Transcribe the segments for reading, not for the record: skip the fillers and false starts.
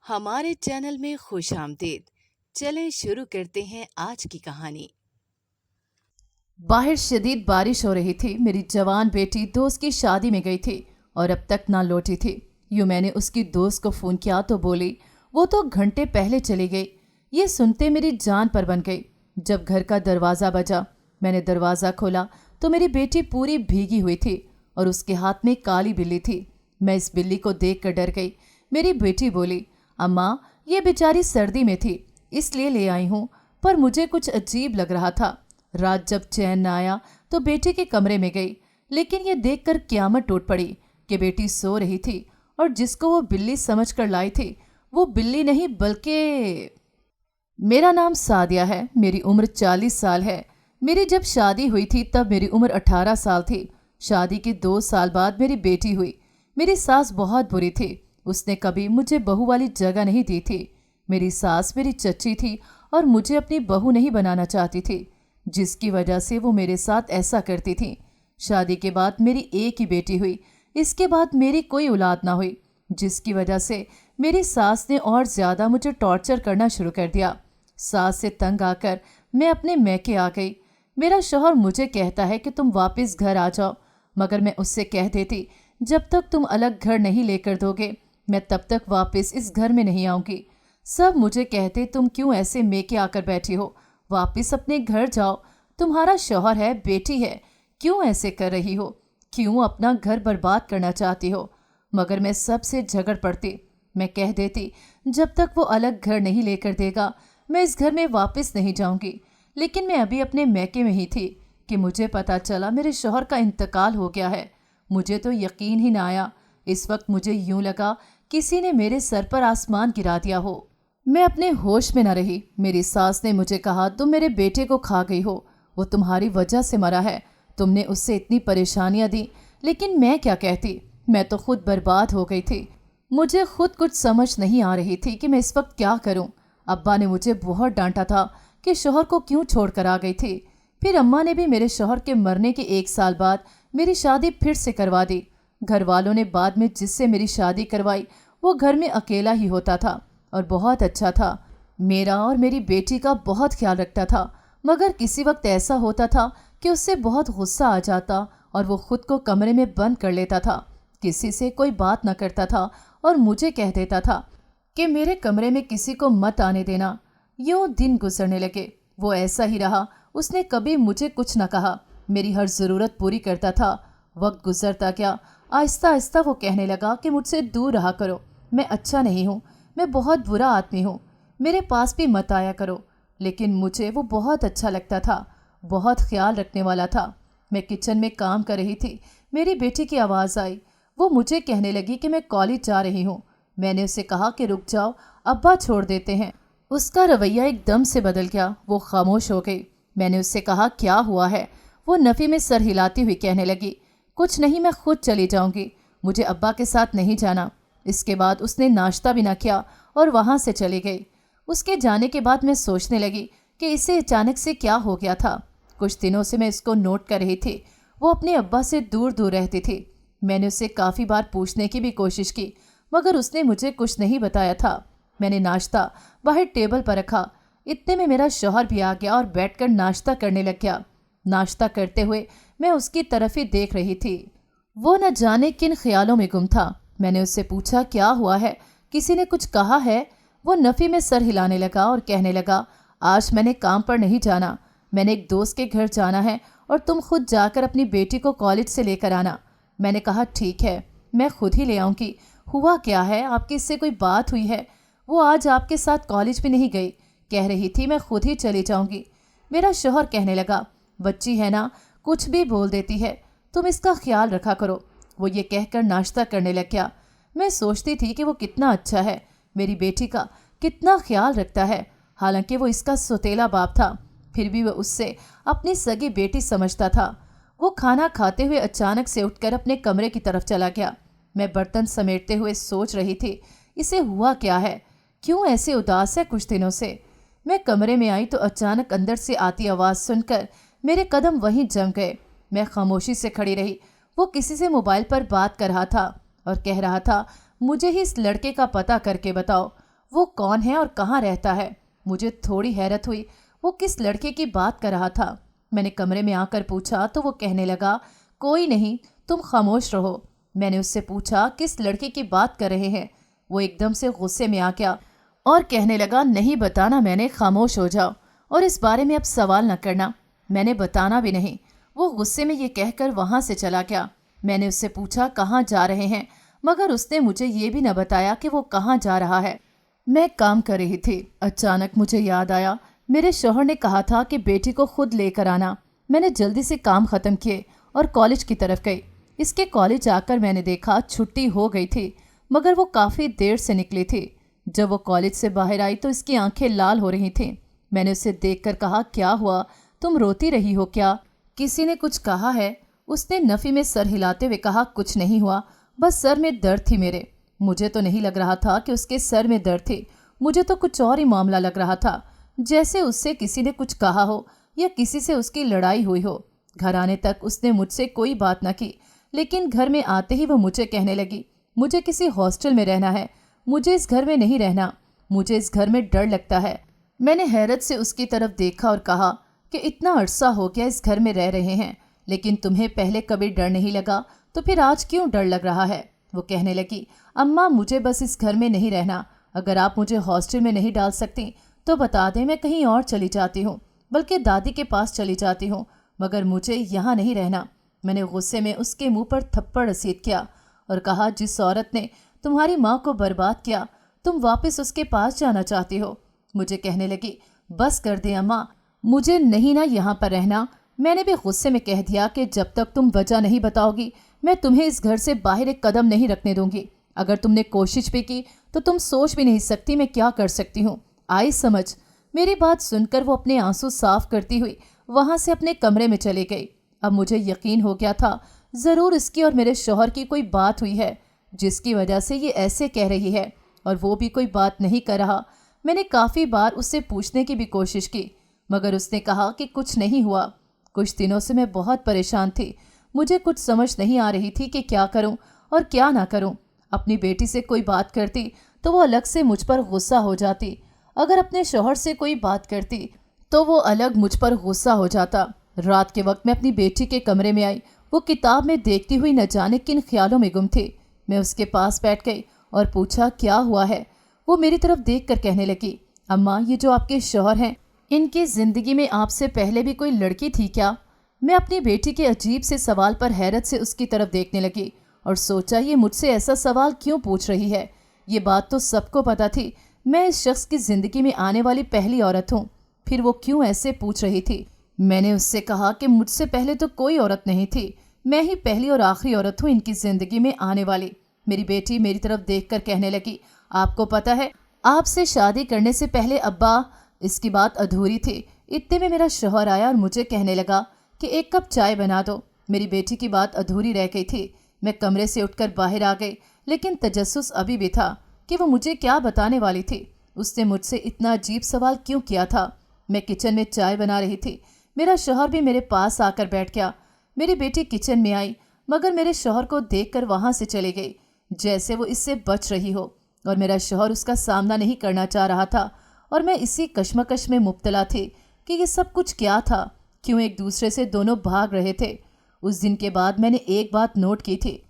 ہمارے چینل میں خوش آمدید۔ چلیں شروع کرتے ہیں آج کی کہانی۔ باہر شدید بارش ہو رہی تھی۔ میری جوان بیٹی دوست کی شادی میں گئی تھی اور اب تک نہ لوٹی تھی۔ یوں میں نے اس کی دوست کو فون کیا تو بولی وہ تو گھنٹے پہلے چلی گئی۔ یہ سنتے میری جان پر بن گئی۔ جب گھر کا دروازہ بجا، میں نے دروازہ کھولا تو میری بیٹی پوری بھیگی ہوئی تھی اور اس کے ہاتھ میں کالی بلی تھی۔ میں اس بلی کو دیکھ کر ڈر گئی۔ میری بیٹی بولی، اماں یہ بیچاری سردی میں تھی اس لیے لے آئی ہوں، پر مجھے کچھ عجیب لگ رہا تھا۔ رات جب چین نہ آیا تو بیٹی کے کمرے میں گئی، لیکن یہ دیکھ کر قیامت ٹوٹ پڑی کہ بیٹی سو رہی تھی اور جس کو وہ بلی سمجھ کر لائی تھی وہ بلی نہیں بلکہ… میرا نام سعدیہ ہے، میری عمر 40 سال ہے۔ میری جب شادی ہوئی تھی تب میری عمر 18 سال تھی۔ شادی کے 2 سال بعد میری بیٹی ہوئی۔ میری ساس بہت بری تھی، اس نے کبھی مجھے بہو والی جگہ نہیں دی تھی۔ میری ساس میری چچی تھی اور مجھے اپنی بہو نہیں بنانا چاہتی تھی، جس کی وجہ سے وہ میرے ساتھ ایسا کرتی تھی۔ شادی کے بعد میری ایک ہی بیٹی ہوئی، اس کے بعد میری کوئی اولاد نہ ہوئی، جس کی وجہ سے میری ساس نے اور زیادہ مجھے ٹارچر کرنا شروع کر دیا۔ ساس سے تنگ آ کر میں اپنے میکے آ گئی۔ میرا شوہر مجھے کہتا ہے کہ تم واپس گھر آ جاؤ، مگر میں اس سے کہہ دیتی جب تک تم الگ گھر نہیں لے کر دو گے میں تب تک واپس اس گھر میں نہیں آؤں گی۔ سب مجھے کہتے تم کیوں ایسے میکے آ کر بیٹھی ہو، واپس اپنے گھر جاؤ، تمہارا شوہر ہے، بیٹی ہے، کیوں ایسے کر رہی ہو، کیوں اپنا گھر برباد کرنا چاہتی ہو؟ مگر میں سب سے جھگڑ پڑتی۔ میں کہہ دیتی جب تک وہ الگ گھر نہیں لے کر دے گا میں اس گھر میں واپس نہیں جاؤں گی۔ لیکن میں ابھی اپنے میکے میں ہی تھی کہ مجھے پتا چلا میرے شوہر کا انتقال ہو گیا ہے۔ مجھے تو یقین ہی نہ آیا۔ اس وقت مجھے یوں لگا کسی نے میرے سر پر آسمان گرا دیا ہو۔ میں اپنے ہوش میں نہ رہی۔ میری ساس نے مجھے کہا تم میرے بیٹے کو کھا گئی ہو، وہ تمہاری وجہ سے مرا ہے، تم نے اس سے اتنی پریشانیاں دی۔ لیکن میں کیا کہتی، میں تو خود برباد ہو گئی تھی۔ مجھے خود کچھ سمجھ نہیں آ رہی تھی کہ میں اس وقت کیا کروں۔ ابا نے مجھے بہت ڈانٹا تھا کہ شوہر کو کیوں چھوڑ کر آ گئی تھی۔ پھر اماں نے بھی میرے شوہر کے مرنے کے 1 سال بعد میری شادی پھر سے کروا دی۔ گھر والوں نے بعد میں جس سے میری شادی کروائی وہ گھر میں اکیلا ہی ہوتا تھا اور بہت اچھا تھا، میرا اور میری بیٹی کا بہت خیال رکھتا تھا۔ مگر کسی وقت ایسا ہوتا تھا کہ اس سے بہت غصہ آ جاتا اور وہ خود کو کمرے میں بند کر لیتا تھا، کسی سے کوئی بات نہ کرتا تھا اور مجھے کہہ دیتا تھا کہ میرے کمرے میں کسی کو مت آنے دینا۔ یوں دن گزرنے لگے، وہ ایسا ہی رہا، اس نے کبھی مجھے کچھ نہ کہا، میری ہر ضرورت پوری کرتا تھا۔ وقت گزرتا گیا، آہستہ آہستہ وہ کہنے لگا کہ مجھ سے دور رہا کرو، میں اچھا نہیں ہوں، میں بہت برا آدمی ہوں، میرے پاس بھی مت آیا کرو۔ لیکن مجھے وہ بہت اچھا لگتا تھا، بہت خیال رکھنے والا تھا۔ میں کچن میں کام کر رہی تھی، میری بیٹی کی آواز آئی۔ وہ مجھے کہنے لگی کہ میں کالج جا رہی ہوں۔ میں نے اسے کہا کہ رک جاؤ، ابا چھوڑ دیتے ہیں۔ اس کا رویہ ایک دم سے بدل گیا، وہ خاموش ہو گئی۔ میں نے اس سے کہا کیا ہوا ہے؟ وہ نفی میں سر ہلاتی ہوئی کہنے لگی کچھ نہیں، میں خود چلی جاؤں گی، مجھے ابا کے ساتھ نہیں جانا۔ اس کے بعد اس نے ناشتہ بھی نہ کیا اور وہاں سے چلی گئی۔ اس کے جانے کے بعد میں سوچنے لگی کہ اسے اچانک سے کیا ہو گیا تھا۔ کچھ دنوں سے میں اس کو نوٹ کر رہی تھی، وہ اپنے ابا سے دور دور رہتی تھی۔ میں نے اسے کافی بار پوچھنے کی بھی کوشش کی مگر اس نے مجھے کچھ نہیں بتایا تھا۔ میں نے ناشتہ باہر ٹیبل پر رکھا، اتنے میں میرا شوہر بھی آ گیا اور بیٹھ کر ناشتہ کرنے لگ گیا۔ ناشتہ کرتے ہوئے میں اس کی طرف ہی دیکھ رہی تھی، وہ نہ جانے کن خیالوں میں گم تھا۔ میں نے اس سے پوچھا کیا ہوا ہے، کسی نے کچھ کہا ہے؟ وہ نفی میں سر ہلانے لگا اور کہنے لگا آج میں نے کام پر نہیں جانا، میں نے ایک دوست کے گھر جانا ہے اور تم خود جا کر اپنی بیٹی کو کالج سے لے کر آنا۔ میں نے کہا ٹھیک ہے، میں خود ہی لے آؤں گی۔ ہوا کیا ہے، آپ کی اس سے کوئی بات ہوئی ہے؟ وہ آج آپ کے ساتھ کالج بھی نہیں گئی، کہہ رہی تھی میں خود ہی چلی جاؤں گی۔ میرا شوہر کہنے لگا بچی ہے نا، کچھ بھی بول دیتی ہے، تم اس کا خیال رکھا کرو۔ وہ یہ کہہ کر ناشتہ کرنے لگ گیا۔ میں سوچتی تھی کہ وہ کتنا اچھا ہے، میری بیٹی کا کتنا خیال رکھتا ہے، حالانکہ وہ اس کا سوتیلا باپ تھا، پھر بھی وہ اس سے اپنی سگی بیٹی سمجھتا تھا۔ وہ کھانا کھاتے ہوئے اچانک سے اٹھ کر اپنے کمرے کی طرف چلا گیا۔ میں برتن سمیٹتے ہوئے سوچ رہی تھی اسے ہوا کیا ہے، کیوں ایسے اداس ہے کچھ دنوں سے۔ میں کمرے میں آئی تو اچانک اندر سے آتی آواز سن کر میرے قدم وہیں جم گئے۔ میں خاموشی سے کھڑی رہی۔ وہ کسی سے موبائل پر بات کر رہا تھا اور کہہ رہا تھا مجھے ہی اس لڑکے کا پتہ کر کے بتاؤ، वो कौन है और कहाँ रहता है। मुझे थोड़ी हैरत हुई, वो किस लड़के की बात कर रहा था। मैंने कमरे में आकर पूछा तो वो कहने लगा, कोई नहीं, तुम खामोश रहो। मैंने उससे पूछा, किस लड़के की बात कर रहे हैं। वो एकदम से गुस्से में आ गया और कहने लगा, नहीं बताना मैंने, खामोश हो जाओ और इस बारे में अब सवाल न करना। मैंने बताना भी नहीं। वो गुस्से में ये कहकर वहाँ से चला गया। मैंने उससे पूछा, कहाँ जा रहे हैं, मगर उसने मुझे ये भी न बताया कि वो कहाँ जा रहा है। मैं काम कर रही थी, अचानक मुझे याद आया, मेरे शौहर ने कहा था कि बेटी को खुद लेकर आना। मैंने जल्दी से काम ख़त्म किए और कॉलेज की तरफ गई। इसके कॉलेज आकर मैंने देखा छुट्टी हो गई थी, मगर वो काफ़ी देर से निकली थी। जब वो कॉलेज से बाहर आई तो इसकी आंखें लाल हो रही थीं। मैंने उसे देखकर कहा, क्या हुआ, तुम रोती रही हो क्या, किसी ने कुछ कहा है? उसने नफ़ी में सर हिलाते हुए कहा, कुछ नहीं हुआ, बस सर में दर्द थी मेरे। मुझे तो नहीं लग रहा था कि उसके सर में दर्द थी, मुझे तो कुछ और ही मामला लग रहा था, जैसे उससे किसी ने कुछ कहा हो या किसी से उसकी लड़ाई हुई हो। घर आने तक उसने मुझसे कोई बात न की, लेकिन घर में आते ही वो मुझे कहने लगी, मुझे किसी हॉस्टल में रहना है, मुझे इस घर में नहीं रहना, मुझे इस घर में डर लगता है। मैंने हैरत से उसकी तरफ देखा और कहा कि इतना अरसा हो गया इस घर में रह रहे हैं, लेकिन तुम्हें पहले कभी डर नहीं लगा, तो फिर आज क्यों डर लग रहा है? वो कहने लगी, अम्मा मुझे बस इस घर में नहीं रहना, अगर आप मुझे हॉस्टल में नहीं डाल सकती तो बता दें, मैं कहीं और चली जाती हूँ, बल्कि दादी के पास चली जाती हूँ, मगर मुझे यहाँ नहीं रहना। मैंने गुस्से में उसके मुंह पर थप्पड़ रसीद किया और कहा, जिस औरत ने तुम्हारी माँ को बर्बाद किया, तुम वापस उसके पास जाना चाहती हो? मुझे कहने लगी, बस कर दे अम्मा, मुझे नहीं ना यहाँ पर रहना। मैंने भी गुस्से में कह दिया कि जब तक तुम वजह नहीं बताओगी, मैं तुम्हें इस घर से बाहर एक कदम नहीं रखने दूंगी। अगर तुमने कोशिश भी की तो तुम सोच भी नहीं सकती मैं क्या कर सकती हूँ। आई समझ? मेरी बात सुनकर वो अपने आंसू साफ करती हुई वहाँ से अपने कमरे में चली गई। अब मुझे यकीन हो गया था, ज़रूर इसकी और मेरे शौहर की कोई बात हुई है, जिसकी वजह से ये ऐसे कह रही है, और वो भी कोई बात नहीं कर रहा। मैंने काफ़ी बार उससे पूछने की भी कोशिश की, मगर उसने कहा कि कुछ नहीं हुआ। कुछ दिनों से मैं बहुत परेशान थी, मुझे कुछ समझ नहीं आ रही थी कि क्या करूं और क्या ना करूं। अपनी बेटी से कोई बात करती तो वो अलग से मुझ पर गुस्सा हो जाती, अगर अपने शौहर से कोई बात करती तो वो अलग मुझ पर गुस्सा हो जाता। रात के वक्त मैं अपनी बेटी के कमरे में आई, वो किताब में देखती हुई न जाने किन ख्यालों में गुम थी। मैं उसके पास बैठ गई और पूछा, क्या हुआ है? वो मेरी तरफ देखकर कहने लगी, अम्मा ये जो आपके शौहर हैं, इनकी ज़िंदगी में आपसे पहले भी कोई लड़की थी क्या? मैं अपनी बेटी के अजीब से सवाल पर हैरत से उसकी तरफ देखने लगी और सोचा, ये मुझसे ऐसा सवाल क्यों पूछ रही है? ये बात तो सबको पता थी, मैं इस शख्स की ज़िंदगी में आने वाली पहली औरत हूँ, फिर वो क्यों ऐसे पूछ रही थी? मैंने उससे कहा कि मुझसे पहले तो कोई औरत नहीं थी, मैं ही पहली और आखिरी औरत हूँ इनकी ज़िंदगी में आने वाली। मेरी बेटी मेरी तरफ देखकर कहने लगी, आपको पता है, आपसे शादी करने से पहले अब्बा, इसकी बात अधूरी थी। इतने में मेरा शौहर आया और मुझे कहने लगा कि एक कप चाय बना दो। मेरी बेटी की बात अधूरी रह गई थी। मैं कमरे से उठकर बाहर आ गई, लेकिन तजस्सुस अभी भी था कि वो मुझे क्या बताने वाली थी। उसने मुझसे इतना अजीब सवाल क्यों किया था? मैं किचन में चाय बना रही थी, मेरा शौहर भी मेरे पास आकर बैठ गया। मेरी बेटी किचन में आई, मगर मेरे शौहर को देखकर वहाँ से चली गई, जैसे वो इससे बच रही हो, और मेरा शौहर उसका सामना नहीं करना चाह रहा था। और मैं इसी कश्मकश में मुब्तला थी कि ये सब कुछ क्या था, क्यों एक दूसरे से दोनों भाग रहे थे। उस दिन के बाद मैंने एक बात नोट की थी,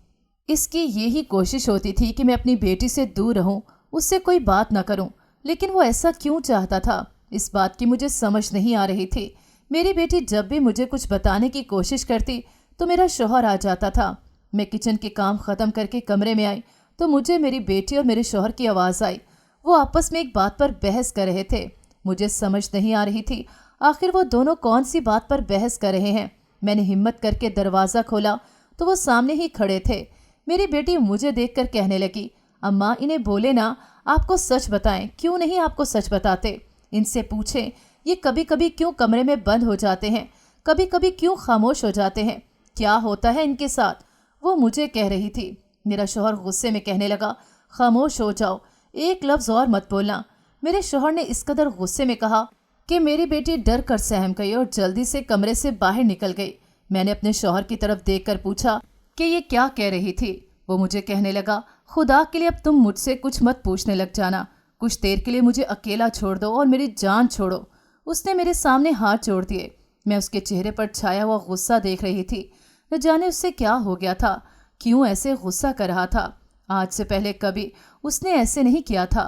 इसकी यही कोशिश होती थी कि मैं अपनी बेटी से दूर रहूं, उससे कोई बात ना करूं, लेकिन वो ऐसा क्यों चाहता था, इस बात की मुझे समझ नहीं आ रही थी। मेरी बेटी जब भी मुझे कुछ बताने की कोशिश करती तो मेरा शौहर आ जाता था। मैं किचन के काम ख़त्म करके कमरे में आई तो मुझे मेरी बेटी और मेरे शौहर की आवाज़ आई। वो आपस में एक बात पर बहस कर रहे थे। मुझे समझ नहीं आ रही थी आखिर वो दोनों कौन सी बात पर बहस कर रहे हैं। मैंने हिम्मत करके दरवाज़ा खोला तो वो सामने ही खड़े थे। मेरी बेटी मुझे देखकर कहने लगी, अम्मा इन्हें बोले ना आपको सच बताएं, क्यों नहीं आपको सच बताते? इनसे पूछें ये कभी कभी क्यों कमरे में बंद हो जाते हैं, कभी कभी क्यों खामोश हो जाते हैं, क्या होता है इनके साथ? वो मुझे कह रही थी। मेरा शौहर गुस्से में कहने लगा, खामोश हो जाओ, एक लफ्ज़ और मत बोलना। मेरे शौहर ने इस कदर गुस्से में कहा कि मेरी बेटी डर कर सहम गई और जल्दी से कमरे से बाहर निकल गई। मैंने अपने शौहर की तरफ देखकर पूछा कि ये क्या कह रही थी। वो मुझे कहने लगा, खुदा के लिए अब तुम मुझसे कुछ मत पूछने लग जाना, कुछ देर के लिए मुझे अकेला छोड़ दो और मेरी जान छोड़ो। उसने मेरे सामने हाथ जोड़ दिए। मैं उसके चेहरे पर छाया हुआ गुस्सा देख रही थी। न जाने उससे क्या हो गया था, क्यों ऐसे गुस्सा कर रहा था। आज से पहले कभी उसने ऐसे नहीं किया था।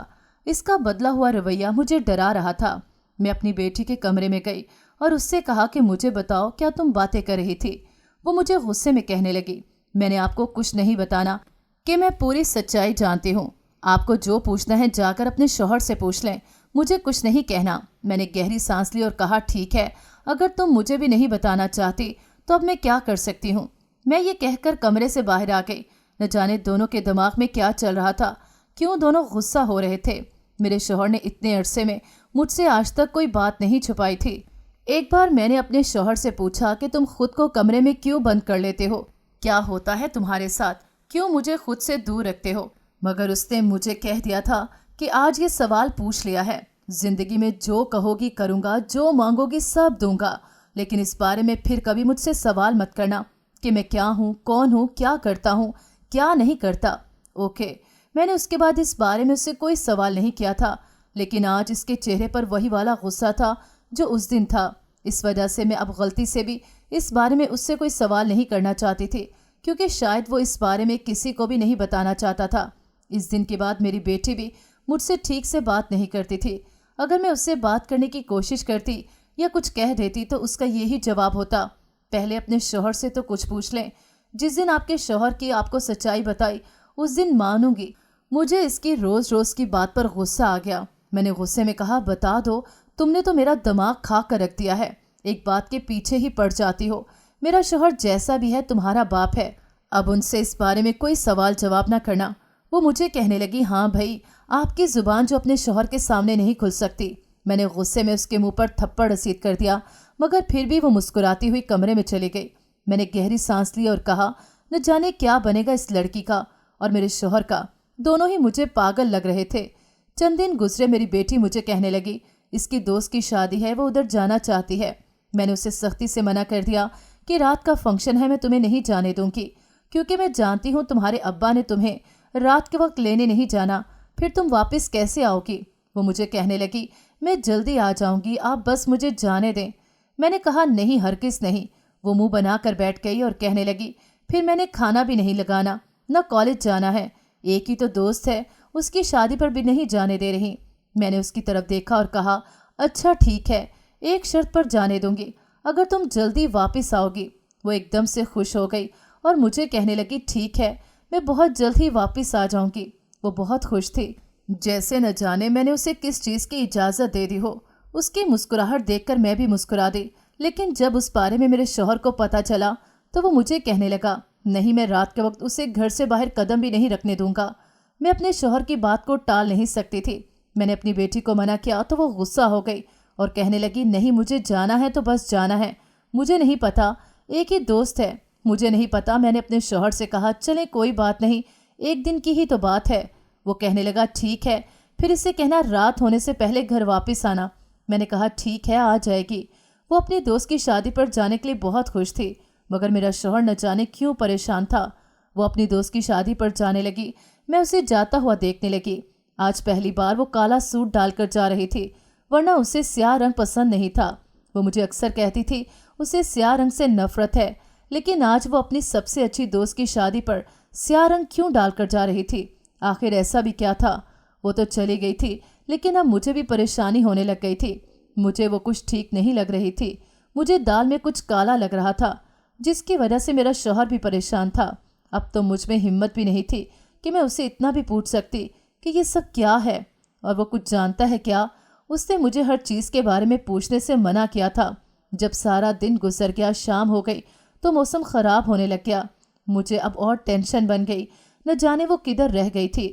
इसका बदला हुआ रवैया मुझे डरा रहा था। मैं अपनी बेटी के कमरे में गई और उससे कहा कि मुझे बताओ, क्या तुम बातें कर रही थी। वो मुझे गुस्से में कहने लगी, मैंने आपको कुछ नहीं बताना कि मैं पूरी सच्चाई जानती हूँ। आपको जो पूछना है जाकर अपने शौहर से पूछ लें, मुझे कुछ नहीं कहना। मैंने गहरी सांस ली और कहा, ठीक है, अगर तुम मुझे भी नहीं बताना चाहती तो अब मैं क्या कर सकती हूँ। मैं ये कहकर कमरे से बाहर आ गई। न जाने दोनों के दिमाग में क्या चल रहा था, क्यों दोनों गुस्सा हो रहे थे। मेरे शौहर ने इतने अरसे में मुझसे आज तक कोई बात नहीं छुपाई थी। एक बार मैंने अपने शौहर से पूछा कि तुम खुद को कमरे में क्यों बंद कर लेते हो, क्या होता है तुम्हारे साथ, क्यों मुझे खुद से दूर रखते हो। मगर उसने मुझे कह दिया था कि आज ये सवाल पूछ लिया है, जिंदगी में जो कहोगी करूँगा, जो मांगोगी सब दूंगा, लेकिन इस बारे में फिर कभी मुझसे सवाल मत करना कि मैं क्या हूँ, कौन हूँ, क्या करता हूँ, क्या नहीं करता। ओके, मैंने उसके बाद इस बारे में उससे कोई सवाल नहीं किया था, लेकिन आज इसके चेहरे पर वही वाला गुस्सा था जो उस दिन था। इस वजह से मैं अब गलती से भी इस बारे में उससे कोई सवाल नहीं करना चाहती थी, क्योंकि शायद वो इस बारे में किसी को भी नहीं बताना चाहता था। इस दिन के बाद मेरी बेटी भी मुझसे ठीक से बात नहीं करती थी। अगर मैं उससे बात करने की कोशिश करती या कुछ कह देती तो उसका यही जवाब होता, पहले अपने शौहर से तो कुछ पूछ लें। जिस दिन आपके शौहर की आपको सच्चाई बताई उस दिन मानूंगी। मुझे इसकी रोज रोज की बात पर गुस्सा आ गया। मैंने गुस्से में कहा, बता दो, तुमने तो मेरा दिमाग खा कर रख दिया है, एक बात के पीछे ही पड़ जाती हो। मेरा शौहर जैसा भी है तुम्हारा बाप है, अब उनसे इस बारे में कोई सवाल जवाब ना करना। वो मुझे कहने लगी, हाँ भाई, आपकी जुबान जो अपने शौहर के सामने नहीं खुल सकती। मैंने गुस्से में उसके मुंह पर थप्पड़ रसीद कर दिया, मगर फिर भी वो मुस्कुराती हुई कमरे में चली गई। मैंने गहरी सांस ली और कहा, न जाने क्या बनेगा इस लड़की का और मेरे शौहर का, दोनों ही मुझे पागल लग रहे थे। चंद दिन गुजरे, मेरी बेटी मुझे कहने लगी, इसकी दोस्त की शादी है, वो उधर जाना चाहती है। मैंने उसे सख्ती से मना कर दिया कि रात का फंक्शन है, मैं तुम्हें नहीं जाने दूंगी, क्योंकि मैं जानती हूँ तुम्हारे अब्बा ने तुम्हें रात के वक्त लेने नहीं जाना, फिर तुम वापस कैसे आओगी। वो मुझे कहने लगी, मैं जल्दी आ जाऊंगी, आप बस मुझे जाने दें। मैंने कहा, नहीं, हरगिज़ नहीं। वो मुंह बनाकर बैठ गई और कहने लगी, फिर मैंने खाना भी नहीं लगाना, न कॉलेज जाना है, एक ही तो दोस्त है, उसकी शादी पर भी नहीं जाने दे रही। मैंने उसकी तरफ देखा और कहा, अच्छा ठीक है, एक शर्त पर जाने दूंगी, अगर तुम जल्दी वापस आओगी। वो एकदम से खुश हो गई और मुझे कहने लगी, ठीक है, मैं बहुत जल्द ही वापस आ जाऊंगी। वो बहुत खुश थी, जैसे न जाने मैंने उसे किस चीज़ की इजाज़त दे दी हो। उसकी मुस्कुराहट देखकर मैं भी मुस्कुरा दी। लेकिन जब उस बारे में मेरे शौहर को पता चला तो वो मुझे कहने लगा, नहीं, मैं रात के वक्त उसे घर से बाहर कदम भी नहीं रखने दूंगा। मैं अपने शौहर की बात को टाल नहीं सकती थी। मैंने अपनी बेटी को मना किया तो वो गुस्सा हो गई और कहने लगी, नहीं, मुझे जाना है तो बस जाना है, मुझे नहीं पता, एक ही दोस्त है, मुझे नहीं पता। मैंने अपने शौहर से कहा, चले कोई बात नहीं, एक दिन की ही तो बात है। वो कहने लगा, ठीक है, फिर इसे कहना रात होने से पहले घर वापस आना। मैंने कहा, ठीक है, आ जाएगी। वो अपनी दोस्त की शादी पर जाने के लिए बहुत खुश थी, मगर मेरा शौहर न जाने क्यों परेशान था। वो अपनी दोस्त की शादी पर जाने लगी। मैं उसे जाता हुआ देखने लगी। आज पहली बार वो काला सूट डालकर जा रही थी, वरना उसे स्याह रंग पसंद नहीं था। वो मुझे अक्सर कहती थी उसे स्याह रंग से नफरत है, लेकिन आज वो अपनी सबसे अच्छी दोस्त की शादी पर स्याह रंग क्यों डालकर जा रही थी। आखिर ऐसा भी क्या था। वो तो चली गई थी, लेकिन अब मुझे भी परेशानी होने लग गई थी। मुझे वो कुछ ठीक नहीं लग रही थी। मुझे दाल में कुछ काला लग रहा था, जिसकी वजह से मेरा शौहर भी परेशान था। अब तो मुझ में हिम्मत भी नहीं थी कि मैं उसे इतना भी पूछ सकती कि ये सब क्या है और वो कुछ जानता है क्या। उसने मुझे हर चीज़ के बारे में पूछने से मना किया था। जब सारा दिन गुजर गया, शाम हो गई तो मौसम ख़राब होने लग गया। मुझे अब और टेंशन बन गई, न जाने वो किधर रह गई थी।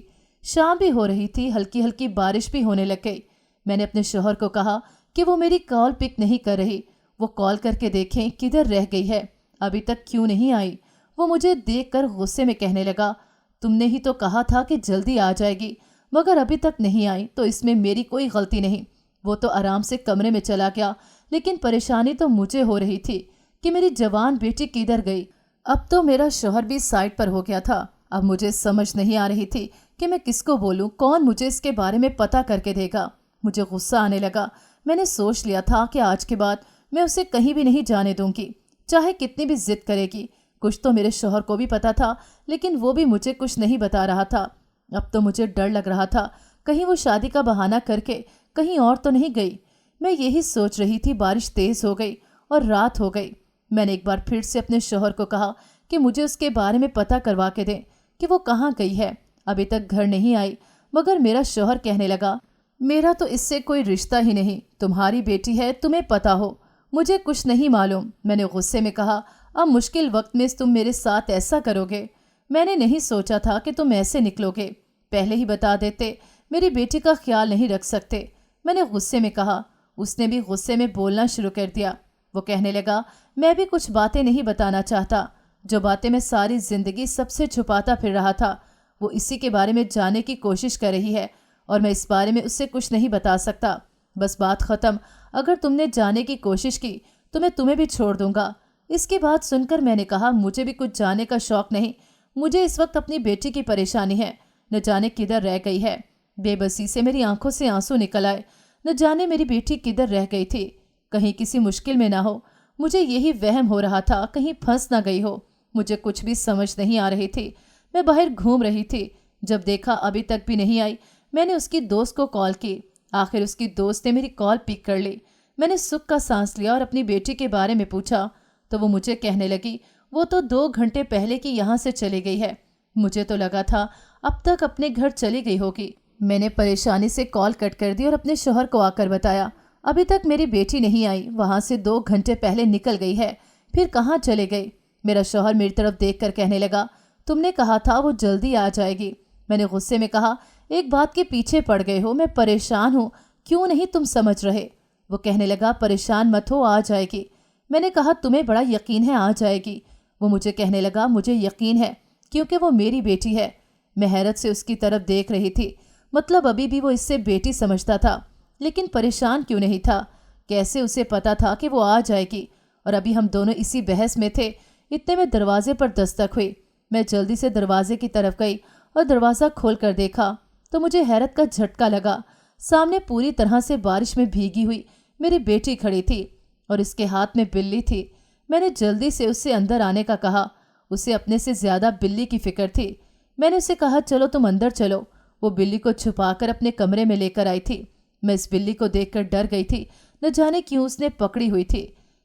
शाम भी हो रही थी, हल्की हल्की बारिश भी होने लग गई। मैंने अपने शौहर को कहा कि वो मेरी कॉल पिक नहीं कर रही, वो कॉल करके देखें किधर रह गई है, अभी तक क्यों नहीं आई। वो मुझे देखकर गुस्से में कहने लगा, तुमने ही तो कहा था कि जल्दी आ जाएगी, मगर अभी तक नहीं आई, तो इसमें मेरी कोई गलती नहीं। वो तो आराम से कमरे में चला गया, लेकिन परेशानी तो मुझे हो रही थी कि मेरी जवान बेटी किधर गई। अब तो मेरा शौहर भी साइड पर हो गया था। अब मुझे समझ नहीं आ रही थी कि मैं किसको बोलूं, कौन मुझे इसके बारे में पता करके देगा। मुझे गुस्सा आने लगा। मैंने सोच लिया था कि आज के बाद मैं उसे कहीं भी नहीं जाने दूंगी, चाहे कितनी भी जिद करेगी। कुछ तो मेरे शौहर को भी पता था, लेकिन वो भी मुझे कुछ नहीं बता रहा था। अब तो मुझे डर लग रहा था, कहीं वो शादी का बहाना करके कहीं और तो नहीं गई। मैं यही सोच रही थी, बारिश तेज हो गई और रात हो गई। मैंने एक बार फिर से अपने शौहर को कहा कि मुझे उसके बारे में पता करवा के दें कि वो कहाँ गई है। अभी तक घर नहीं आई। मगर मेरा शौहर कहने लगा, मेरा तो इससे कोई रिश्ता ही नहीं, तुम्हारी बेटी है, तुम्हें पता हो, मुझे कुछ नहीं मालूम। मैंने गुस्से में कहा, अब मुश्किल वक्त में तुम मेरे साथ ऐसा करोगे? मैंने नहीं सोचा था कि तुम ऐसे निकलोगे, पहले ही बता देते, मेरी बेटी का ख्याल नहीं रख सकते। मैंने गुस्से में कहा। उसने भी गुस्से में बोलना शुरू कर दिया। वो कहने लगा, मैं भी कुछ बातें नहीं बताना चाहता, जो बातें मैं सारी जिंदगी सबसे छुपाता फिर रहा था, वो इसी के बारे में जानने की कोशिश कर रही है और मैं इस बारे में उससे कुछ नहीं बता सकता। बस बात ख़त्म। अगर तुमने जाने की कोशिश की तो मैं तुम्हें भी छोड़ दूंगा। इसकी बात सुनकर मैंने कहा, मुझे भी कुछ जानने का शौक नहीं। मुझे इस वक्त अपनी बेटी की परेशानी है, न जाने किधर रह गई है। बेबसी से मेरी आंखों से आंसू निकल आए। न जाने मेरी बेटी किधर रह गई थी, कहीं किसी मुश्किल में ना हो। मुझे यही वहम हो रहा था, कहीं फंस ना गई हो। मुझे कुछ भी समझ नहीं आ रही थी। मैं बाहर घूम रही थी, जब देखा अभी तक भी नहीं आई। मैंने उसकी दोस्त को कॉल की। आखिर उसकी दोस्त ने मेरी कॉल पिक कर ली। मैंने सुख का सांस लिया और अपनी बेटी के बारे में पूछा तो वो मुझे कहने लगी, वो तो 2 घंटे पहले की यहाँ से चली गई है। मुझे तो लगा था अब तक अपने घर चली गई होगी। मैंने परेशानी से कॉल कट कर दी और अपने शौहर को आकर बताया, अभी तक मेरी बेटी नहीं आई, वहाँ से 2 घंटे पहले निकल गई है, फिर कहाँ चले गई। मेरा शौहर मेरी तरफ देखकर कहने लगा, तुमने कहा था वो जल्दी आ जाएगी। मैंने गुस्से में कहा, एक बात के पीछे पड़ गए हो, मैं परेशान हूँ, क्यों नहीं तुम समझ रहे। वो कहने लगा, परेशान मत हो, आ जाएगी। मैंने कहा, तुम्हें बड़ा यकीन है आ जाएगी। वो मुझे कहने लगा, मुझे यकीन है क्योंकि वो मेरी बेटी है। मैं हैरत से उसकी तरफ देख रही थी। मतलब अभी भी वो इससे बेटी समझता था, लेकिन परेशान क्यों नहीं था। कैसे उसे पता था कि वो आ जाएगी। और अभी हम दोनों इसी बहस में थे, इतने में दरवाजे पर दस्तक हुई। मैं जल्दी से दरवाजे की तरफ गई और दरवाज़ा खोल कर देखा तो मुझे हैरत का झटका लगा। सामने पूरी तरह से बारिश में भीगी हुई मेरी बेटी खड़ी थी और इसके हाथ में बिल्ली थी। मैंने जल्दी से उससे अंदर आने का कहा। उसे अपने से ज़्यादा बिल्ली की फिक्र थी। मैंने उसे कहा, चलो तुम अंदर चलो। वो बिल्ली को छुपाकर अपने कमरे में लेकर आई थी। मैं इस बिल्ली को देखकर डर गई थी, न जाने क्यों उसने पकड़ी हुई थी।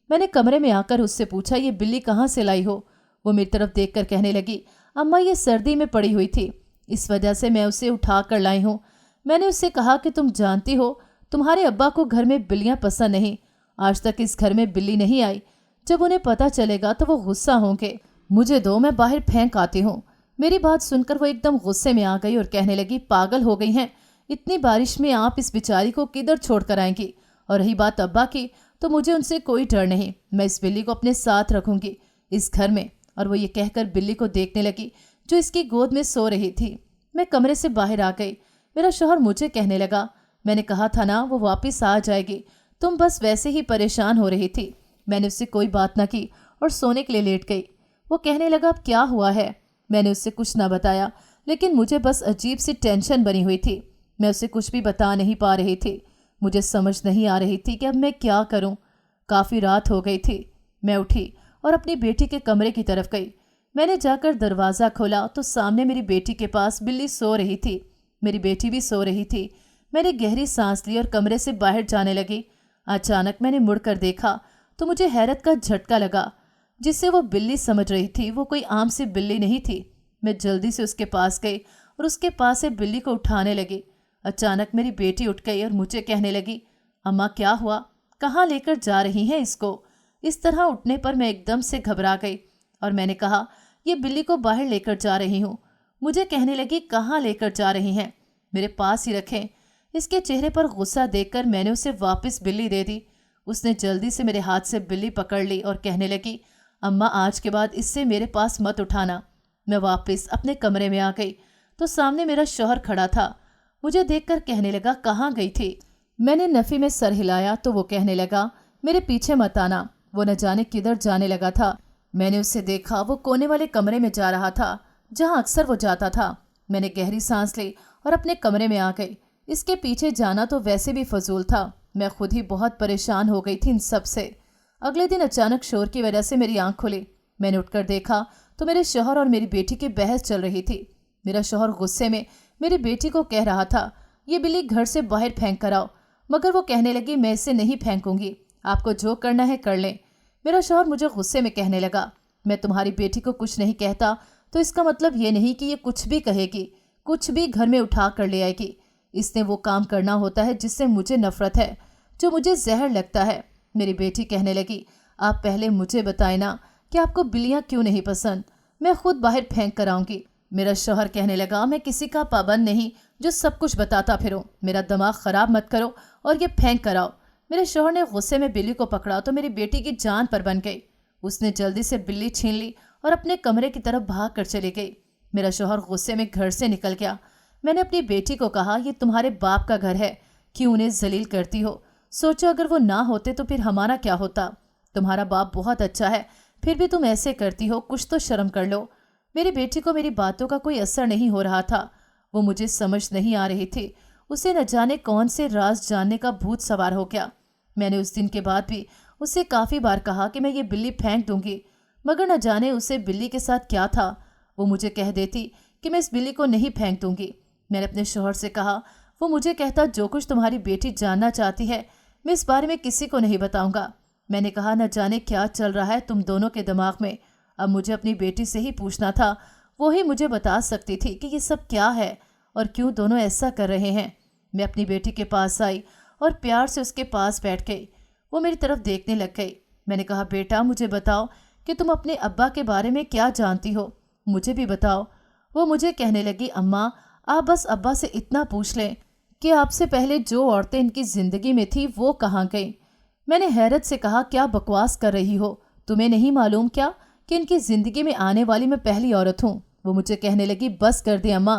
मैंने कमरे में आकर उससे पूछा, ये बिल्ली कहाँ से लाई हो। वो मेरी तरफ देखकर कहने लगी, अम्मा ये सर्दी में पड़ी हुई थी, इस वजह से मैं उसे उठा कर लाई हूँ। मैंने उससे कहा कि तुम जानती हो तुम्हारे अब्बा को घर में बिल्लियाँ पसंद नहीं, आज तक इस घर में बिल्ली नहीं आई। जब उन्हें पता चलेगा तो वो गुस्सा होंगे। मुझे दो, मैं बाहर फेंक आती हूँ। मेरी बात सुनकर वो एकदम गुस्से में आ गई और कहने लगी, पागल हो गई हैं, इतनी बारिश में आप इस बेचारी को किधर छोड़ कर आएंगी। और रही बात अब्बा की, तो मुझे उनसे कोई डर नहीं, मैं इस बिल्ली को अपने साथ रखूंगी इस घर में। और वो ये कहकर बिल्ली को देखने लगी जो इसकी गोद में सो रही थी। मैं कमरे से बाहर आ गई। मेरा शौहर मुझे कहने लगा, मैंने कहा था ना वो वापस आ जाएगी, तुम बस वैसे ही परेशान हो रही थी। मैंने उससे कोई बात ना की और सोने के लिए लेट गई। वो कहने लगा, अब क्या हुआ है। मैंने उससे कुछ ना बताया, लेकिन मुझे बस अजीब सी टेंशन बनी हुई थी। मैं उसे कुछ भी बता नहीं पा रही थी। मुझे समझ नहीं आ रही थी कि अब मैं क्या करूं। काफ़ी रात हो गई थी। मैं उठी और अपनी बेटी के कमरे की तरफ गई। मैंने जाकर दरवाज़ा खोला तो सामने मेरी बेटी के पास बिल्ली सो रही थी। मेरी बेटी भी सो रही थी। मैंने गहरी सांस ली और कमरे से बाहर जाने लगी। अचानक मैंने मुड़कर देखा तो मुझे हैरत का झटका लगा। जिसे वो बिल्ली समझ रही थी वो कोई आम सी बिल्ली नहीं थी। मैं जल्दी से उसके पास गई और उसके पास से बिल्ली को उठाने लगी। अचानक मेरी बेटी उठ गई और मुझे कहने लगी, अम्मा क्या हुआ, कहाँ लेकर जा रही हैं इसको। इस तरह उठने पर मैं एकदम से घबरा गई और मैंने कहा, ये बिल्ली को बाहर लेकर जा रही हूँ। मुझे कहने लगी, कहाँ लेकर जा रही हैं, मेरे पास ही रखें। इसके चेहरे पर गुस्सा देखकर मैंने उसे वापस बिल्ली दे दी। उसने जल्दी से मेरे हाथ से बिल्ली पकड़ ली और कहने लगी, अम्मा आज के बाद इससे मेरे पास मत उठाना। मैं वापस अपने कमरे में आ गई तो सामने मेरा शौहर खड़ा था। मुझे देखकर कहने लगा, कहाँ गई थी। मैंने नफ़ी में सर हिलाया तो वो कहने लगा, मेरे पीछे मत आना। वो न जाने किधर जाने लगा था। मैंने उसे देखा, वो कोने वाले कमरे में जा रहा था जहाँ अक्सर वो जाता था। मैंने गहरी सांस ली और अपने कमरे में आ गई। इसके पीछे जाना तो वैसे भी फजूल था। मैं खुद ही बहुत परेशान हो गई थी इन सब से। अगले दिन अचानक शोर की वजह से मेरी आंख खुली। मैंने उठकर देखा तो मेरे शौहर और मेरी बेटी की बहस चल रही थी। मेरा शौहर गुस्से में मेरी बेटी को कह रहा था, ये बिल्ली घर से बाहर फेंक कर आओ, मगर वो कहने लगी, मैं इसे नहीं फेंकूंगी, आपको जो करना है कर लें। मेरा शौहर मुझे गुस्से में कहने लगा, मैं तुम्हारी बेटी को कुछ नहीं कहता तो इसका मतलब ये नहीं कि ये कुछ भी कहेगी, कुछ भी घर में उठा कर ले आएगी। इसने वो काम करना होता है जिससे मुझे नफरत है, जो मुझे जहर लगता है। मेरी बेटी कहने लगी, आप पहले मुझे बताए ना कि आपको बिल्लियाँ क्यों नहीं पसंद, मैं खुद बाहर फेंक कर आऊँगी। मेरा शौहर कहने लगा, मैं किसी का पाबंद नहीं जो सब कुछ बताता फिरूं, मेरा दिमाग खराब मत करो और ये फेंक कर आओ। मेरे शौहर ने गुस्से में बिल्ली को पकड़ा तो मेरी बेटी की जान पर बन गई। उसने जल्दी से बिल्ली छीन ली और अपने कमरे की तरफ भाग कर चली गई। मेरा शौहर गुस्से में घर से निकल गया। मैंने अपनी बेटी को कहा, ये तुम्हारे बाप का घर है, क्यों उन्हें जलील करती हो? सोचो अगर वो ना होते तो फिर हमारा क्या होता? तुम्हारा बाप बहुत अच्छा है, फिर भी तुम ऐसे करती हो, कुछ तो शर्म कर लो। मेरी बेटी को मेरी बातों का कोई असर नहीं हो रहा था। वो मुझे समझ नहीं आ रही थी। उसे न जाने कौन से राज जानने का भूत सवार हो गया। मैंने उस दिन के बाद भी उसे काफ़ी बार कहा कि मैं ये बिल्ली फेंक दूंगी, मगर न जाने उसे बिल्ली के साथ क्या था। वो मुझे कह देती कि मैं इस बिल्ली को नहीं फेंक दूंगी। मैंने अपने शौहर से कहा, वो मुझे कहता, जो कुछ तुम्हारी बेटी जानना चाहती है मैं इस बारे में किसी को नहीं बताऊंगा। मैंने कहा, न जाने क्या चल रहा है तुम दोनों के दिमाग में। अब मुझे अपनी बेटी से ही पूछना था, वो ही मुझे बता सकती थी कि ये सब क्या है और क्यों दोनों ऐसा कर रहे हैं। मैं अपनी बेटी के पास आई और प्यार से उसके पास बैठ गई। वो मेरी तरफ देखने लग गई। मैंने कहा, बेटा मुझे बताओ कि तुम अपने अब्बा के बारे में क्या जानती हो, मुझे भी बताओ। वो मुझे कहने लगी, अम्मा आप बस अब्बा से इतना पूछ लें कि आपसे पहले जो औरतें इनकी ज़िंदगी में थी वो कहाँ गईं। मैंने हैरत से कहा, क्या बकवास कर रही हो, तुम्हें नहीं मालूम क्या कि इनकी ज़िंदगी में आने वाली मैं पहली औरत हूँ। वो मुझे कहने लगी, बस कर दे अम्मा,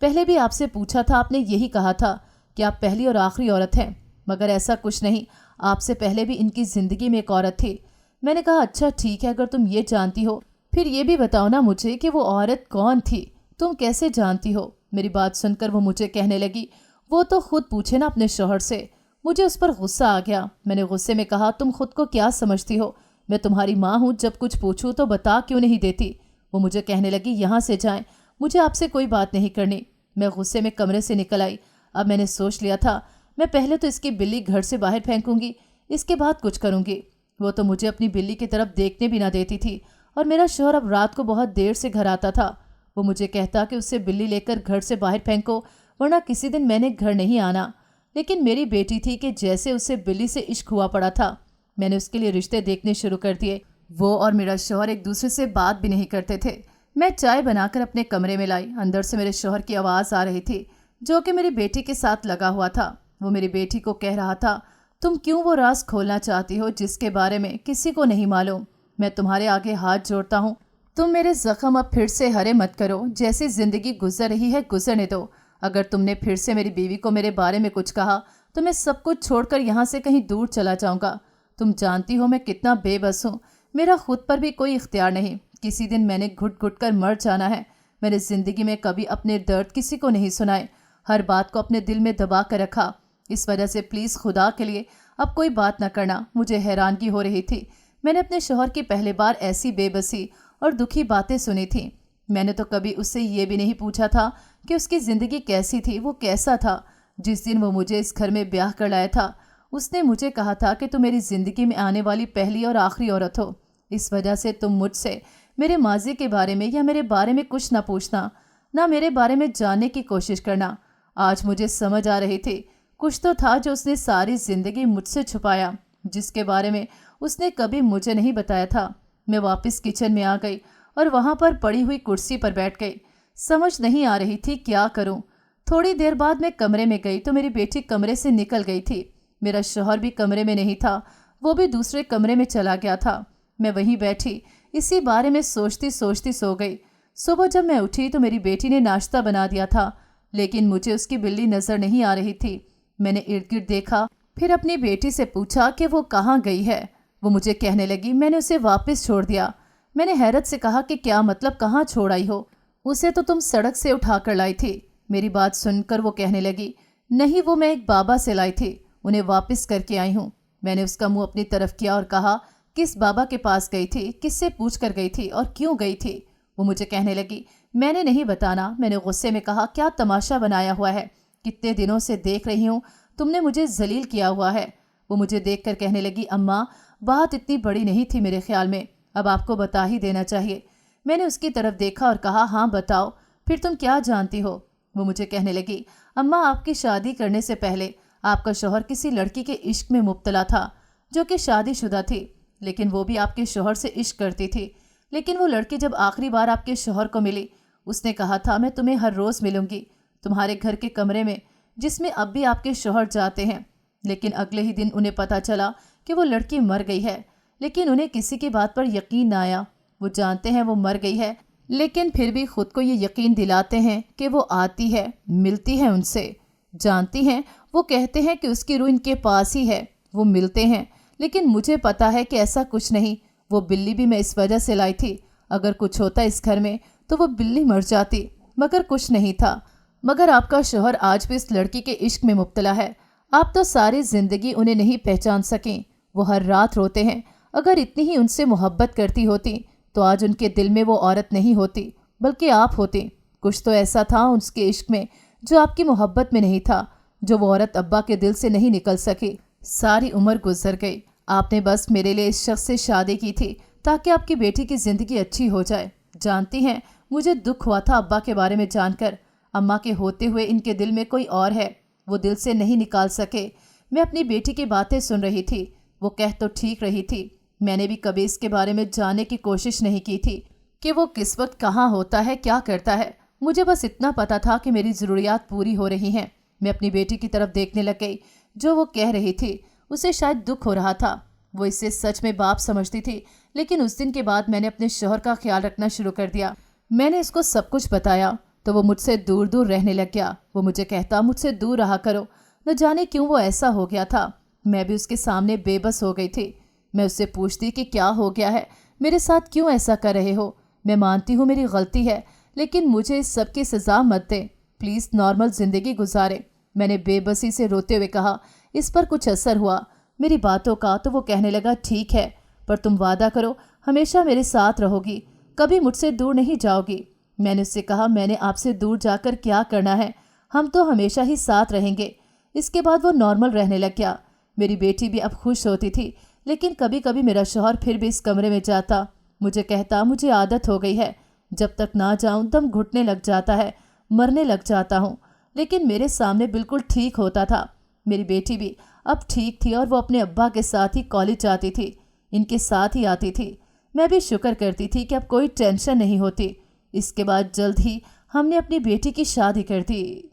पहले भी आपसे पूछा था, आपने यही कहा था कि आप पहली और आखिरी औरत हैं, मगर ऐसा कुछ नहीं, आपसे पहले भी इनकी ज़िंदगी में एक औरत थी। मैंने कहा, अच्छा ठीक है, अगर तुम ये जानती हो फिर ये भी बताओ ना मुझे कि वो औरत कौन थी, तुम कैसे जानती हो? मेरी बात सुनकर वो मुझे कहने लगी, वो तो खुद पूछे ना अपने शौहर से। मुझे उस पर गुस्सा आ गया। मैंने गुस्से में कहा, तुम खुद को क्या समझती हो? मैं तुम्हारी माँ हूँ, जब कुछ पूछूँ तो बता क्यों नहीं देती? वो मुझे कहने लगी, यहाँ से जाएं, मुझे आपसे कोई बात नहीं करनी। मैं गुस्से में कमरे से निकल आई। अब मैंने सोच लिया था, मैं पहले तो इसकी बिल्ली घर से बाहर फेंकूंगी, इसके बाद कुछ करूंगी। वो तो मुझे अपनी बिल्ली की तरफ देखने भी ना देती थी और मेरा शौहर अब रात को बहुत देर से घर आता था। वो मुझे कहता कि उससे बिल्ली लेकर घर से बाहर फेंको, वरना किसी दिन मैंने घर नहीं आना। लेकिन मेरी बेटी थी कि जैसे उसे बिल्ली से इश्क हुआ पड़ा था। मैंने उसके लिए रिश्ते देखने शुरू कर दिए। वो और मेरा शौहर एक दूसरे से बात भी नहीं करते थे। मैं चाय बनाकर अपने कमरे में लाई। अंदर से मेरे शौहर की आवाज़ आ रही थी, जो कि मेरी बेटी के साथ लगा हुआ था। वो मेरी बेटी को कह रहा था, तुम क्यों वो राज खोलना चाहती हो जिसके बारे में किसी को नहीं मालूम? मैं तुम्हारे आगे हाथ जोड़ता हूँ, तुम मेरे जख्म अब फिर से हरे मत करो। जैसी जिंदगी गुजर रही है गुजरने दो। अगर तुमने फिर से मेरी बीवी को मेरे बारे में कुछ कहा तो मैं सब कुछ छोड़कर यहाँ से कहीं दूर चला जाऊँगा। तुम जानती हो मैं कितना बेबस हूँ, मेरा खुद पर भी कोई इख्तियार नहीं। किसी दिन मैंने घुट घुट कर मर जाना है। मैंने ज़िंदगी में कभी अपने दर्द किसी को नहीं सुनाए, हर बात को अपने दिल में दबा कर रखा। इस वजह से प्लीज़ खुदा के लिए अब कोई बात न करना। मुझे हैरानगी हो रही थी। मैंने अपने शौहर की पहली बार ऐसी बेबसी और दुखी बातें सुनी थी। मैंने तो कभी उससे ये भी नहीं पूछा था कि उसकी ज़िंदगी कैसी थी, वो कैसा था। जिस दिन वो मुझे इस घर में ब्याह कर लाया था, उसने मुझे कहा था कि तुम मेरी ज़िंदगी में आने वाली पहली और आखिरी औरत हो। इस वजह से तुम मुझसे मेरे माजी के बारे में या मेरे बारे में कुछ ना पूछना, ना मेरे बारे में जानने की कोशिश करना। आज मुझे समझ आ रही थी, कुछ तो था जो उसने सारी ज़िंदगी मुझसे छुपाया, जिसके बारे में उसने कभी मुझे नहीं बताया था। मैं वापस किचन में आ गई और वहाँ पर पड़ी हुई कुर्सी पर बैठ गई। समझ नहीं आ रही थी क्या करूँ। थोड़ी देर बाद मैं कमरे में गई तो मेरी बेटी कमरे से निकल गई थी। मेरा शौहर भी कमरे में नहीं था, वो भी दूसरे कमरे में चला गया था। मैं वहीं बैठी इसी बारे में सोचती सोचती सो गई। सुबह जब मैं उठी तो मेरी बेटी ने नाश्ता बना दिया था, लेकिन मुझे उसकी बिल्ली नज़र नहीं आ रही थी। मैंने इर्द गिर्द देखा, फिर अपनी बेटी से पूछा कि वो कहाँ गई है। वो मुझे कहने लगी, मैंने उसे वापस छोड़ दिया। मैंने हैरत से कहा कि क्या मतलब, कहाँ छोड़ आई हो? उसे तो तुम सड़क से उठाकर लाई थी। मेरी बात सुनकर वो कहने लगी, नहीं, वो मैं एक बाबा से लाई थी, उन्हें वापस करके आई हूँ। मैंने उसका मुंह अपनी तरफ किया और कहा, किस बाबा के पास गई थी, किससे पूछ कर गई थी और क्यों गई थी? वो मुझे कहने लगी, मैंने नहीं बताना। मैंने गुस्से में कहा, क्या तमाशा बनाया हुआ है? कितने दिनों से देख रही हूँ, तुमने मुझे जलील किया हुआ है। वो मुझे देखकर कहने लगी, अम्मा बात इतनी बड़ी नहीं थी मेरे ख्याल में, अब आपको बता ही देना चाहिए। मैंने उसकी तरफ देखा और कहा, हाँ बताओ, फिर तुम क्या जानती हो? वो मुझे कहने लगी, अम्मा आपकी शादी करने से पहले आपका शौहर किसी लड़की के इश्क में मुब्तला था जो कि शादीशुदा थी, लेकिन वो भी आपके शौहर से इश्क करती थी। लेकिन वो लड़की जब आखिरी बार आपके शौहर को मिली, उसने कहा था, मैं तुम्हें हर रोज़ मिलूंगी तुम्हारे घर के कमरे में जिसमें अब भी आपके शौहर जाते हैं। लेकिन अगले ही दिन उन्हें पता चला कि वो लड़की मर गई है, लेकिन उन्हें किसी की बात पर यकीन ना आया। वो जानते हैं वो मर गई है, लेकिन फिर भी खुद को ये यकीन दिलाते हैं कि वो आती है, मिलती है उनसे, जानती हैं। वो कहते हैं कि उसकी रूह इनके पास ही है, वो मिलते हैं। लेकिन मुझे पता है कि ऐसा कुछ नहीं। वो बिल्ली भी मैं इस वजह से लाई थी, अगर कुछ होता इस घर में तो वो बिल्ली मर जाती, मगर कुछ नहीं था। मगर आपका शौहर आज भी इस लड़की के इश्क में मुब्तला है। आप तो सारी ज़िंदगी उन्हें नहीं पहचान सकें। वो हर रात रोते हैं। अगर इतनी ही उनसे मोहब्बत करती होती तो आज उनके दिल में वो औरत नहीं होती, बल्कि आप होती। कुछ तो ऐसा था उसके इश्क में जो आपकी मोहब्बत में नहीं था, जो वो औरत अब्बा के दिल से नहीं निकल सकी। सारी उम्र गुजर गई, आपने बस मेरे लिए इस शख्स से शादी की थी ताकि आपकी बेटी की ज़िंदगी अच्छी हो जाए। जानती हैं, मुझे दुख हुआ था अब्बा के बारे में जानकर। अम्मा के होते हुए इनके दिल में कोई और है, वो दिल से नहीं निकाल सके। मैं अपनी बेटी की बातें सुन रही थी, वो कह तो ठीक रही थी। मैंने भी कभी इसके बारे में जानने की कोशिश नहीं की थी कि वो किस वक्त कहाँ होता है, क्या करता है। मुझे बस इतना पता था कि मेरी ज़रूरियात पूरी हो रही हैं। मैं अपनी बेटी की तरफ देखने लग गई। जो वो कह रही थी उसे शायद दुख हो रहा था। वो इसे सच में बाप समझती थी। लेकिन उस दिन के बाद मैंने अपने शौहर का ख्याल रखना शुरू कर दिया। मैंने इसको सब कुछ बताया तो वो मुझसे दूर दूर रहने लग गया। वो मुझे कहता, मुझसे दूर रहा करो। न जाने क्यों वो ऐसा हो गया था। मैं भी उसके सामने बेबस हो गई थी। मैं उससे पूछती कि क्या हो गया है, मेरे साथ क्यों ऐसा कर रहे हो? मैं मानती हूँ मेरी गलती है, लेकिन मुझे इस सब की सज़ा मत दें, प्लीज़ नॉर्मल ज़िंदगी गुजारें। मैंने बेबसी से रोते हुए कहा। इस पर कुछ असर हुआ मेरी बातों का तो वो कहने लगा, ठीक है, पर तुम वादा करो हमेशा मेरे साथ रहोगी, कभी मुझसे दूर नहीं जाओगी। मैंने उससे कहा, मैंने आपसे दूर जाकर क्या करना है, हम तो हमेशा ही साथ रहेंगे। इसके बाद वो नॉर्मल रहने लग गया। मेरी बेटी भी अब खुश होती थी। लेकिन कभी कभी मेरा शौहर फिर भी इस कमरे में जाता, मुझे कहता, मुझे आदत हो गई है, जब तक ना जाऊं दम घुटने लग जाता है, मरने लग जाता हूं। लेकिन मेरे सामने बिल्कुल ठीक होता था। मेरी बेटी भी अब ठीक थी और वो अपने अब्बा के साथ ही कॉलेज जाती थी, इनके साथ ही आती थी। मैं भी शुक्र करती थी कि अब कोई टेंशन नहीं होती। इसके बाद जल्द ही हमने अपनी बेटी की शादी कर दी।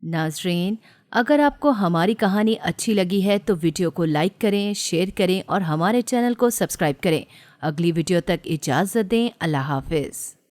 नाज़रीन, अगर आपको हमारी कहानी अच्छी लगी है तो वीडियो को लाइक करें, शेयर करें और हमारे चैनल को सब्सक्राइब करें। अगली वीडियो तक इजाज़त दें। अल्लाह हाफ़िज़।